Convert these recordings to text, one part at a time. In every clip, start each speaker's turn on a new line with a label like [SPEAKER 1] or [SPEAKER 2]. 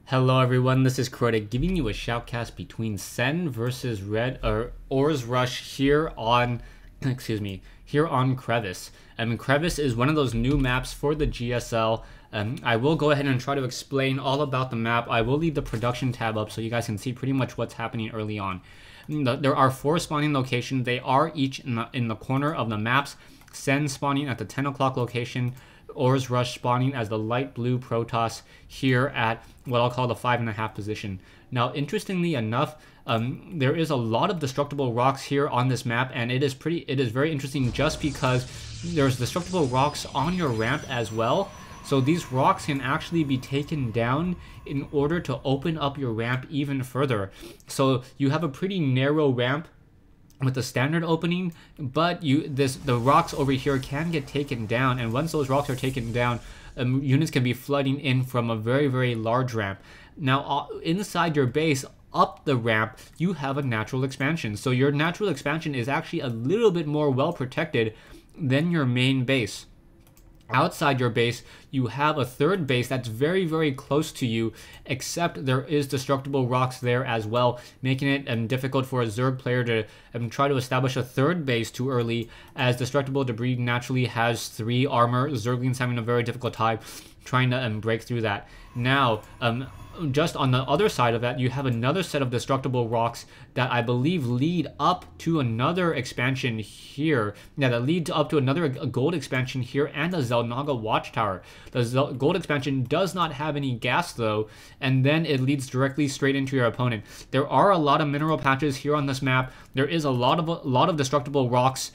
[SPEAKER 1] Hello everyone, this is Crota giving you a shoutcast between Sen versus Ors Rush here on Crevice. Crevice is one of those new maps for the GSL. I will go ahead and try to explain all about the map. I will leave the production tab up so you guys can see pretty much what's happening early on. There are 4 spawning locations. They are each in the corner of the maps. Sen spawning at the 10 o'clock location, Ors Rush spawning as the light blue Protoss here at what I'll call the 5.5 position. Now, interestingly enough, there is a lot of destructible rocks here on this map, and it is very interesting just because there's destructible rocks on your ramp as well. So these rocks can actually be taken down in order to open up your ramp even further. So you have a pretty narrow ramp with the standard opening, but the rocks over here can get taken down, and once those rocks are taken down, units can be flooding in from a very large ramp. Now inside your base, up the ramp, you have a natural expansion. So your natural expansion is actually a little bit more well protected than your main base. Outside your base, you have a third base that's very close to you, except there is destructible rocks there as well, making it difficult for a Zerg player to try to establish a third base too early, as destructible debris naturally has 3 armor. Zerglings having a very difficult time trying to break through that. Now, just on the other side of that, you have another set of destructible rocks that I believe lead up to another expansion here. Yeah, that leads up to another gold expansion here and a Xel'Naga watchtower. The gold expansion does not have any gas though, and then it leads directly straight into your opponent. There are a lot of mineral patches here on this map. There is a lot of destructible rocks.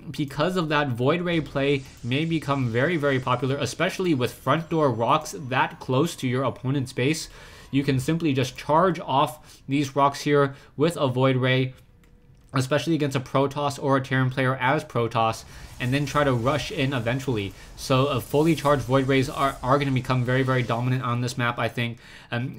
[SPEAKER 1] Because of that, Void Ray play may become very popular, especially with front door rocks that close to your opponent's base. You can simply just charge off these rocks here with a Void Ray, especially against a Protoss or a Terran player as Protoss, and then try to rush in eventually. So fully charged Void Rays are going to become very dominant on this map, I think,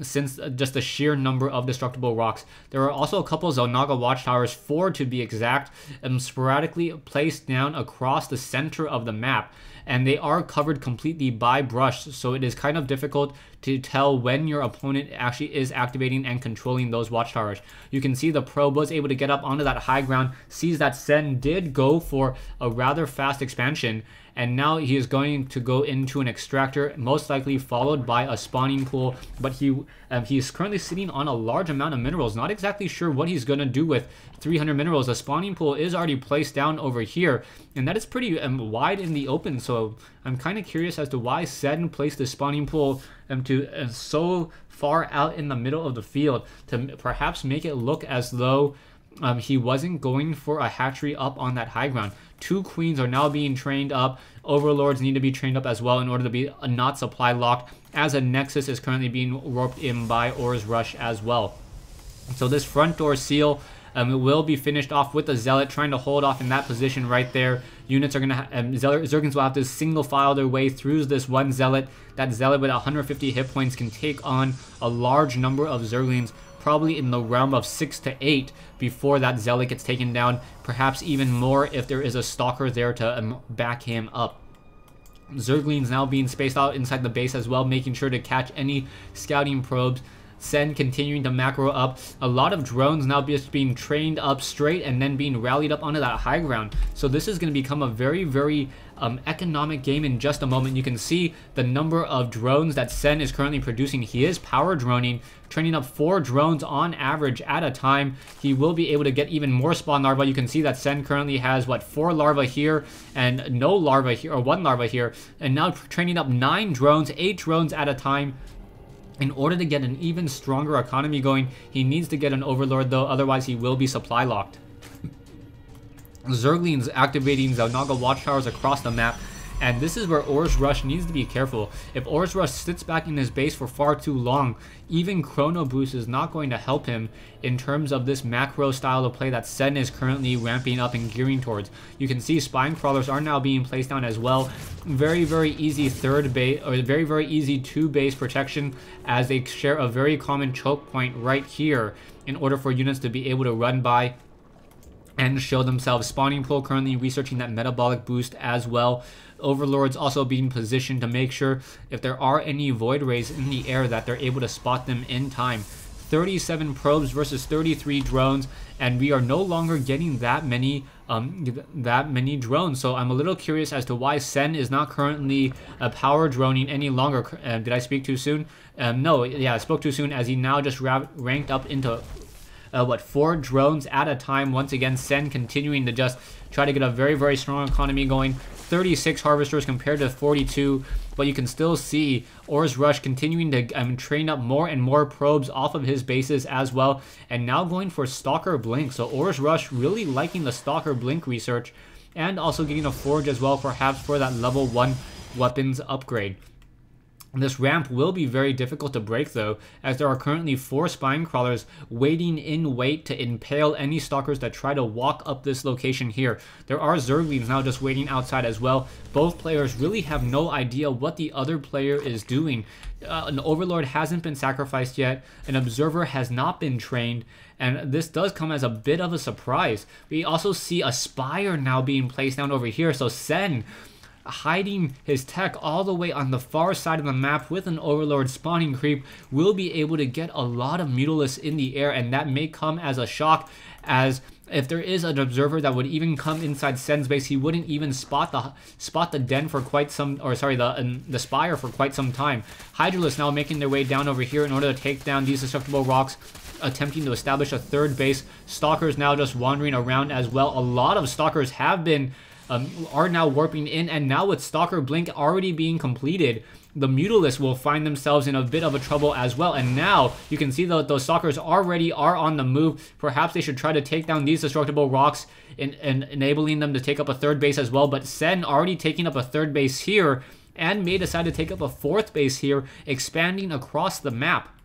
[SPEAKER 1] since just the sheer number of destructible rocks. There are also a couple of Xel'Naga watchtowers, 4 to be exact, sporadically placed down across the center of the map, and they are covered completely by brush, so it is kind of difficult to tell when your opponent actually is activating and controlling those watchtowers. You can see the probe was able to get up onto that high ground, sees that Sen did go for a rather fast expansion, and now he is going to go into an extractor, most likely followed by a spawning pool. But he is currently sitting on a large amount of minerals. Not exactly sure what he's going to do with 300 minerals. The spawning pool is already placed down over here, and that is pretty wide in the open. So I'm kind of curious as to why Sen placed the spawning pool so far out in the middle of the field, to perhaps make it look as though he wasn't going for a hatchery up on that high ground. 2 queens are now being trained up. Overlords need to be trained up as well in order to be not supply locked, as a Nexus is currently being roped in by Ors Rush as well. So this front door seal will be finished off with the Zealot trying to hold off in that position right there. Units are going to Zerglings will have to single file their way through this one Zealot. That Zealot with 150 hit points can take on a large number of Zerglings, probably in the realm of 6 to 8 before that Zealot gets taken down, perhaps even more if there is a Stalker there to back him up. Zerglings now being spaced out inside the base as well, making sure to catch any scouting probes. Sen continuing to macro up. A lot of drones now just being trained up straight and then being rallied up onto that high ground. So this is going to become a very economic game in just a moment. You can see the number of drones that Sen is currently producing. He is power droning, training up 4 drones on average at a time. He will be able to get even more spawn larvae. You can see that Sen currently has, 4 larvae here and no larvae here, or 1 larva here, and now training up 9 drones, 8 drones at a time. In order to get an even stronger economy going, he needs to get an Overlord though, otherwise he will be supply locked. Zerglings activating Xel'Naga watchtowers across the map, and this is where Ors Rush needs to be careful. If Ors Rush sits back in his base for far too long, even Chrono Boost is not going to help him in terms of this macro style of play that Sen is currently ramping up and gearing towards. You can see Spine Crawlers are now being placed down as well. Very easy third base, or very easy 2 base protection, as they share a very common choke point right here in order for units to be able to run by and show themselves. Spawning Pool currently researching that metabolic boost as well. Overlords also being positioned to make sure if there are any void rays in the air that they're able to spot them in time. 37 probes versus 33 drones, and we are no longer getting that many drones. So I'm a little curious as to why Sen is not currently power droning any longer. Did I speak too soon? No, yeah, I spoke too soon, as he now just ranked up into 4 drones at a time. Once again, Sen continuing to just try to get a very, very strong economy going. 36 harvesters compared to 42, but you can still see Ors Rush continuing to train up more and more probes off of his bases as well, and now going for Stalker Blink. So Ors Rush really liking the Stalker Blink research, and also getting a Forge as well, perhaps for that level 1 weapons upgrade. This ramp will be very difficult to break though, as there are currently 4 spine crawlers waiting in wait to impale any stalkers that try to walk up this location here. There are Zerglings now just waiting outside as well. Both players really have no idea what the other player is doing. An Overlord hasn't been sacrificed yet, an Observer has not been trained, and this does come as a bit of a surprise. We also see a Spire now being placed down over here, so Sen hiding his tech all the way on the far side of the map with an Overlord spawning creep will be able to get a lot of Mutalisks in the air, and that may come as a shock, as if there is an Observer that would even come inside Sen's base, he wouldn't even spot the den for quite some, or sorry, the Spire for quite some time. Hydralisks now making their way down over here in order to take down these destructible rocks, attempting to establish a 3rd base. Stalkers now just wandering around as well. A lot of Stalkers have been are now warping in, and now with Stalker Blink already being completed, the Mutalisks will find themselves in a bit of a trouble as well. And now you can see that those Stalkers already are on the move. Perhaps they should try to take down these destructible rocks and enabling them to take up a 3rd base as well. But Sen already taking up a 3rd base here, and may decide to take up a 4th base here, expanding across the map.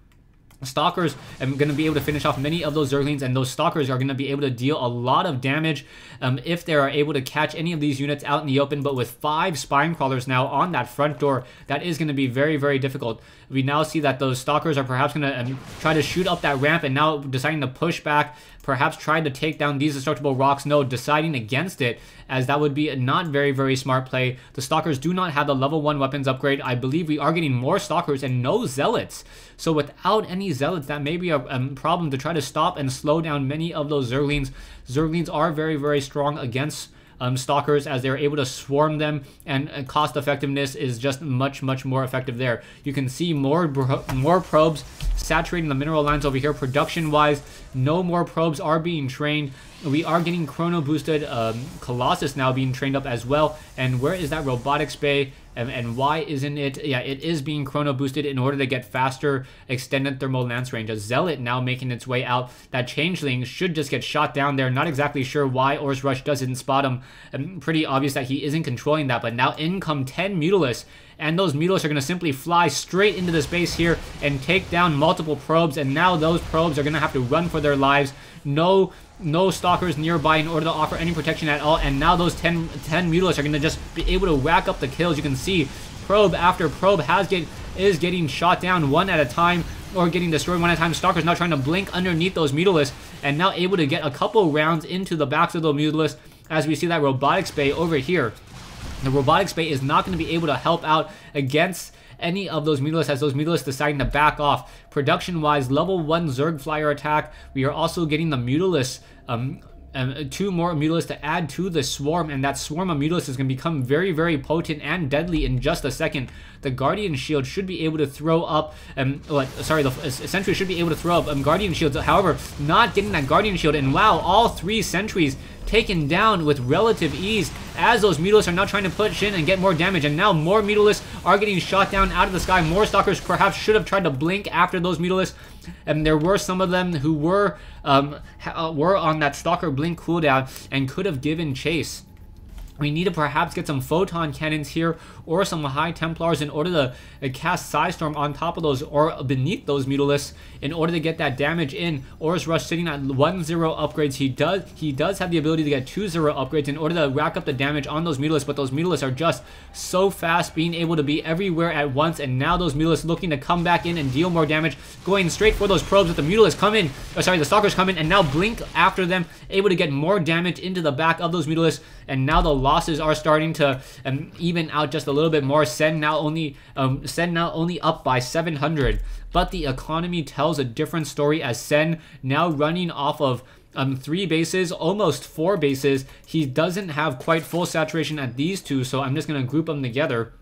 [SPEAKER 1] Stalkers are going to be able to finish off many of those Zerglings, and those Stalkers are going to be able to deal a lot of damage if they are able to catch any of these units out in the open. But with 5 spine crawlers now on that front door, that is going to be very, very difficult. We now see that those Stalkers are perhaps going to try to shoot up that ramp, and now deciding to push back, perhaps trying to take down these destructible rocks. No, deciding against it, as that would be a not very, very smart play. The Stalkers do not have the level 1 weapons upgrade. I believe we are getting more Stalkers and no Zealots. So without any Zealots, that may be a problem to try to stop and slow down many of those Zerglings. Zerglings are very, very strong against Stalkers, as they're able to swarm them, and cost effectiveness is just much, much more effective there. You can see more probes saturating the mineral lines over here. Production wise, no more probes are being trained. We are getting chrono boosted Colossus now being trained up as well. And where is that robotics bay? And why isn't it? Yeah, it is being chrono boosted in order to get faster extended thermal lance range. A Zealot now making its way out. That Changeling should just get shot down there. Not exactly sure why Ors Rush doesn't spot him. Pretty obvious that he isn't controlling that. But now in come 10 Mutalisks. And those Mutalisks are going to simply fly straight into this base here and take down multiple probes. And now those probes are going to have to run for their lives. No Stalkers nearby in order to offer any protection at all. And now those 10 Mutalisks are going to just be able to rack up the kills. You can see probe after probe is getting shot down one at a time, or getting destroyed one at a time. Stalkers now trying to blink underneath those Mutalisks, and now able to get a couple rounds into the backs of those Mutalisks, as we see that robotics bay over here. The robotics bay is not going to be able to help out against any of those Mutalisks, as those Mutalisks deciding to back off. Production wise, level 1 Zerg flyer attack. We are also getting the Mutalisks, 2 more Mutalisks to add to the swarm, and that swarm of Mutalisks is going to become very, very potent and deadly in just a second. The Guardian Shield should be able to throw up, the Sentry should be able to throw up Guardian Shields. However, not getting that Guardian Shield, and wow, all 3 Sentries taken down with relative ease, as those Mutalisks are now trying to push in and get more damage. And now more Mutalisks are getting shot down out of the sky. More Stalkers perhaps should have tried to blink after those Mutalisks, and there were some of them who were on that Stalker blink cooldown and could have given chase. We need to perhaps get some photon cannons here, or some High Templars in order to cast Psystorm on top of those or beneath those Mutalisks in order to get that damage in. Ors Rush sitting at 1-0 upgrades. He does have the ability to get 2-0 upgrades in order to rack up the damage on those Mutalisks, but those Mutalisks are just so fast, being able to be everywhere at once, and now those Mutalisks looking to come back in and deal more damage, going straight for those probes with the Mutalisks come in, the Stalkers come in, and now blink after them, able to get more damage into the back of those Mutalisks, and now the losses are starting to even out just a little bit more. Sen now only up by 700, but the economy tells a different story as Sen now running off of 3 bases, almost 4 bases. He doesn't have quite full saturation at these two, so I'm just going to group them together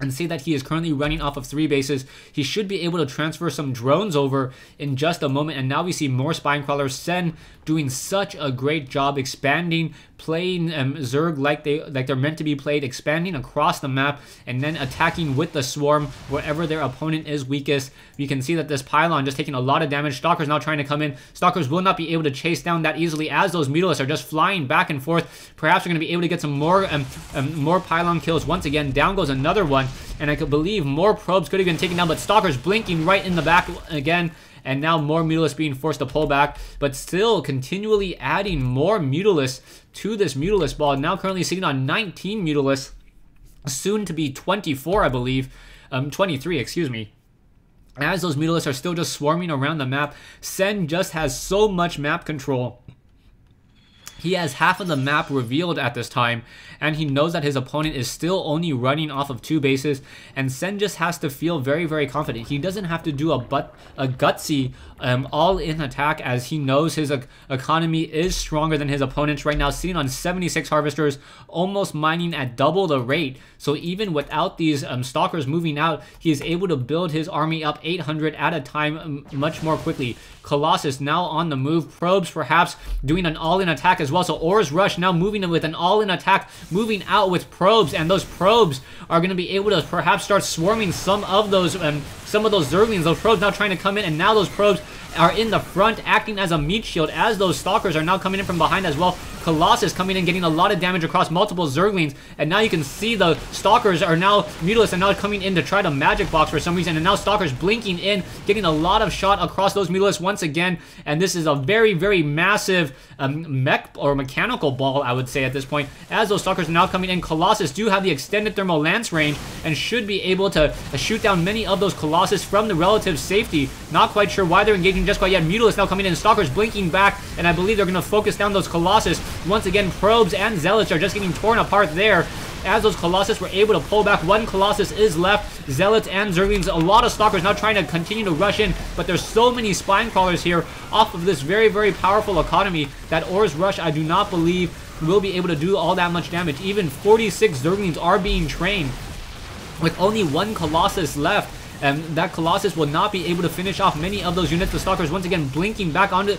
[SPEAKER 1] and see that he is currently running off of 3 bases. He should be able to transfer some drones over in just a moment, and now we see more Spine Crawlers. Sen doing such a great job expanding, playing Zerg like they're meant to be played, expanding across the map, and then attacking with the Swarm wherever their opponent is weakest. You can see that this Pylon just taking a lot of damage. Stalkers now trying to come in. Stalkers will not be able to chase down that easily as those Mutalisks are just flying back and forth. Perhaps we're going to be able to get some more Pylon kills. Once again, down goes another one, and I could believe more probes could have been taken down, but Stalkers blinking right in the back again. And now more Mutalisks being forced to pull back, but still continually adding more Mutalisks to this Mutalisk ball. Now currently sitting on 19 Mutalisks, soon to be 24, I believe. 23, excuse me. As those Mutalisks are still just swarming around the map, Sen just has so much map control. He has half of the map revealed at this time, and he knows that his opponent is still only running off of 2 bases, and Sen just has to feel very, very confident. He doesn't have to do a gutsy all-in attack, as he knows his economy is stronger than his opponent's right now, sitting on 76 Harvesters, almost mining at double the rate. So even without these Stalkers moving out, he is able to build his army up 800 at a time much more quickly. Colossus now on the move. Probes perhaps doing an all-in attack as well. So Ors Rush now moving with an all-in attack, moving out with probes, and those probes are going to be able to perhaps start swarming some of those Zerglings. Those probes now trying to come in, and now those probes are in the front acting as a meat shield as those Stalkers are now coming in from behind as well. Colossus coming in, getting a lot of damage across multiple Zerglings, and now you can see the Stalkers are now, Mutalisks are now coming in to try to magic box for some reason, and now Stalkers blinking in, getting a lot of shot across those Mutalisks once again, and this is a very, very massive mech or mechanical ball, I would say at this point, as those Stalkers are now coming in. Colossus do have the extended thermal lance range and should be able to shoot down many of those Colossus from the relative safety. Not quite sure why they're engaging just quite yet. Mutalisks now coming in, Stalkers blinking back, and I believe they're going to focus down those Colossus. Once again, probes and zealots are just getting torn apart there as those Colossus were able to pull back. 1 Colossus is left. Zealots and Zerglings, a lot of Stalkers now trying to continue to rush in, but there's so many Spine Crawlers here off of this very, very powerful economy that Ors Rush, I do not believe, will be able to do all that much damage. Even 46 Zerglings are being trained with only 1 Colossus left. And that Colossus will not be able to finish off many of those units. The Stalkers once again blinking back onto,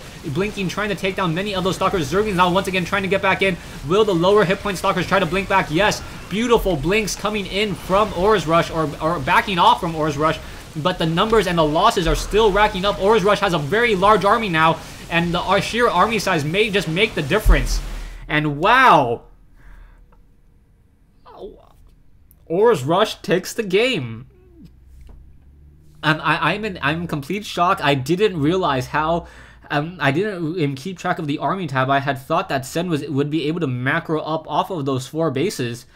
[SPEAKER 1] trying to take down many of those Stalkers. Zerglings now once again trying to get back in. Will the lower hit point Stalkers try to blink back? Yes. Beautiful blinks coming in from Ors Rush, or backing off from Ors Rush. But the numbers and the losses are still racking up. Ors Rush has a very large army now, and the sheer army size may just make the difference. And wow, Ors Rush takes the game. I'm in complete shock. I didn't realize how. I didn't keep track of the army tab. I had thought that Sen would be able to macro up off of those 4 bases.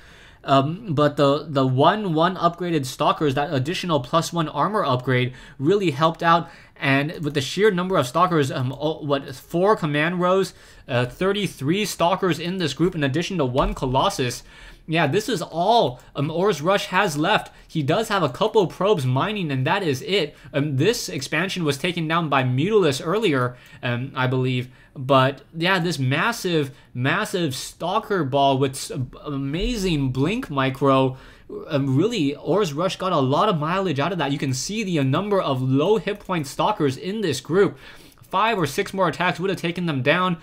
[SPEAKER 1] But the 1/1 upgraded Stalkers, that additional +1 armor upgrade, really helped out. And with the sheer number of Stalkers, 4 command rows, 33 Stalkers in this group, in addition to 1 Colossus. Yeah, this is all Ors Rush has left. He does have a couple probes mining, and that is it. This expansion was taken down by Mutalisk earlier, I believe. But yeah, this massive, massive Stalker ball with amazing blink micro, really, Ors Rush got a lot of mileage out of that. You can see the number of low hit point Stalkers in this group. 5 or 6 more attacks would have taken them down.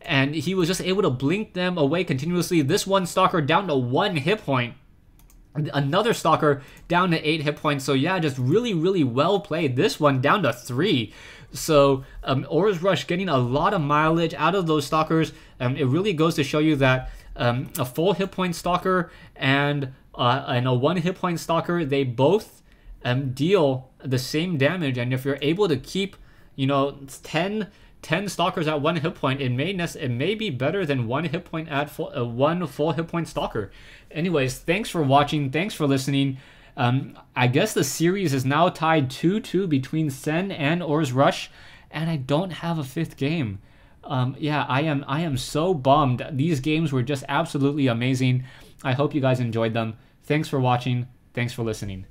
[SPEAKER 1] And he was just able to blink them away continuously. This one Stalker down to 1 hit point. Another Stalker down to 8 hit points. So yeah, just really, really well played. This one down to 3. So Ors Rush getting a lot of mileage out of those Stalkers. It really goes to show you that a full hit point Stalker and and a 1 hit point Stalker, they both deal the same damage. And if you're able to keep, you know, 10 Stalkers at 1 hit point, it may be better than 1 hit point at one full hit point Stalker. Anyways, thanks for watching. Thanks for listening. I guess the series is now tied 2-2 between Sen and Ors Rush, and I don't have a 5th game. Yeah, I am so bummed. These games were just absolutely amazing. I hope you guys enjoyed them. Thanks for watching. Thanks for listening.